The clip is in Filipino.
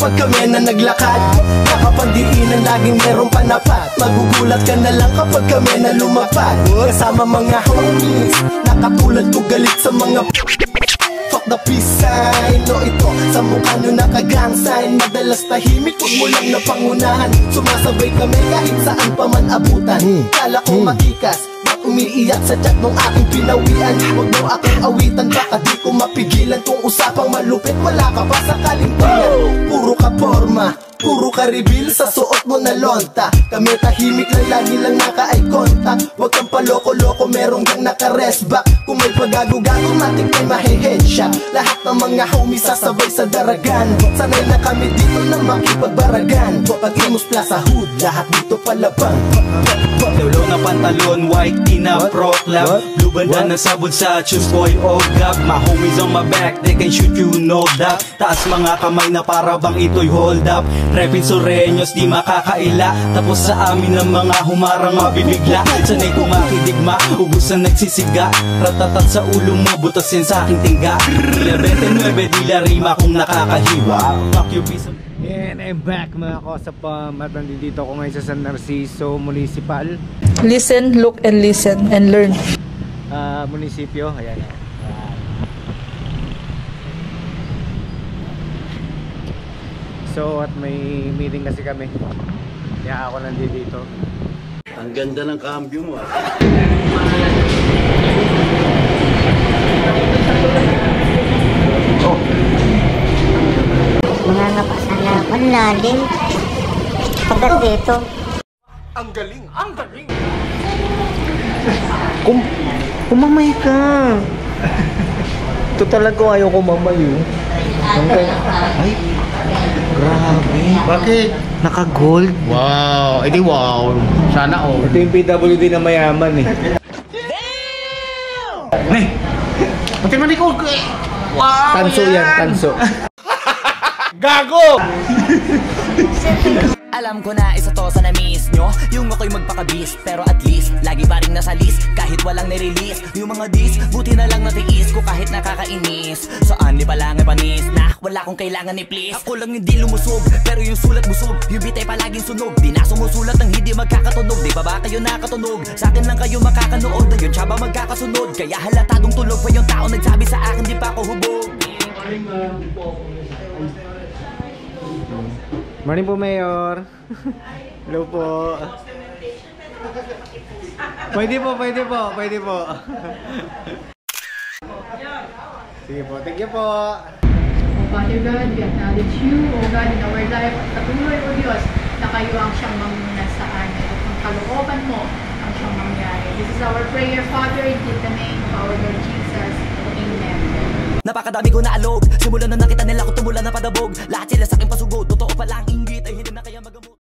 kapag kami na naglakad. Nakapandiinan laging merong panapat. Magugulat ka na lang kapag kami na lumapad. Kasama mga homies, nakatulad ko galit sa mga fuck the peace sign. No, ito sa mukha nyo nakagang sign. Madalas tahimik, huwag mo lang napangunahan. Sumasabay kami kahit saan pa man abutan. Kala ko matikas, ba't umiiyak sa chat nung aking pinawian? Huwag mo akong awitan, baka di ko mapigilan. Kung usapang malupit, wala ka pa sa kalimpangan. Puro ka forma, puro ka reveal sa suot mo na lonta. Kami tahimik lang, lagi lang naka-eye contact. Huwag kang paloko-loko, merong gang naka-restback. Kung may pagago-gago, matik may mahe-headshot. Lahat ng mga homies sasabay sa daragan. Sanay na kami dito na makipagbaragan. Pag-Imus Plaza Hood, lahat dito palabang. Lolo na pantalon, white tee na proclam. Blue banda na sabod sa choose boy o gab. My homies on my back, they can shoot you, no doubt. Taas mga kamay na para bang ito'y hold up. Repin Soreños, di makakaila. Tapos sa amin ng mga humarang mabibigla. Sanay ko makidigma, ubus na nagsisiga. Ratatat sa ulo mo, butas yan sa aking tingga. 29, di la rima kung nakakahiwa. Fuck you, piece of... And I'm back mga kosapam. At nandito ako ngayon sa San Narciso Municipal. Listen, look, and listen, and learn. Munisipyo, ayan. So at may meeting kasi kami. Kaya ako nandito. Ang ganda ng cambio mo ah. Oh. Mga napasala ako, lalim. Pagkat dito. Ang galing! Ang galing! Kumamay ka! Ito talaga ayaw ko mamayo. Ay, grabe. Bakit? Naka-gold. Wow, edi wow. Sana all. Ito yung PWD na mayaman eh. Damn! Pati man ikaw. Wow! Tanso yan, tanso. Gago! Alam ko na isa to sa na-miss nyo. Yung ako'y magpakabis, pero at least lagi pa rin nasa list, kahit walang nirelease. Yung mga dis, buti na lang natiis ko kahit nakakainis. Saan ni palang panis na wala kong kailangan ni please. Ako lang hindi lumusog, pero yung sulat busog. Yung bitay palaging sunog, di na sumusulat ng hindi magkakatunog. Di ba ba kayo nakatunog? Sa akin lang kayo makakanood, na yun siya ba magkakasunod? Kaya halatadong tulog pa yung tao nagsabi sa akin di pa ako hubog. Morning po, Mayor. Hello po. Pwede po, pwede po, pwede po. Sige po, thank you po. O Father God, we acknowledge you, O God, in our life. Patuloy, O Diyos, na kayo ang siyang manguna sa amin. At ang kalooban mo ang siyang mangyari. This is our prayer, Father, in the name of our Lord Jesus. Amen. Napakadami ko na alog. Simulan na nakita nila ko tumula na padabog. Lahat sila sa aking pasugod. Totoo pala ang inggit ay hindi na kaya magamot.